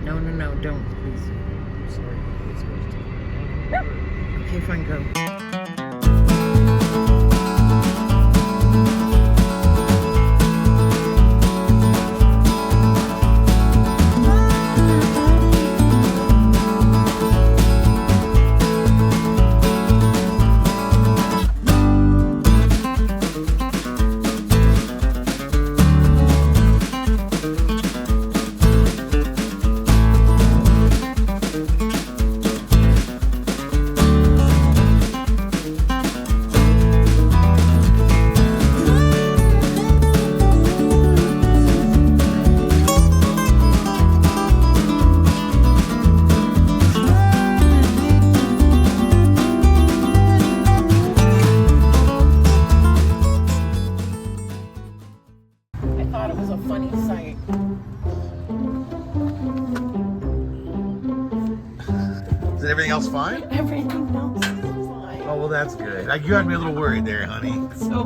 No, don't, please. I'm sorry. It's supposed to. Okay, fine, go. Funny sight. Is everything else fine? Everything else is fine. Oh, well, that's good. You had me a little worried there, honey. So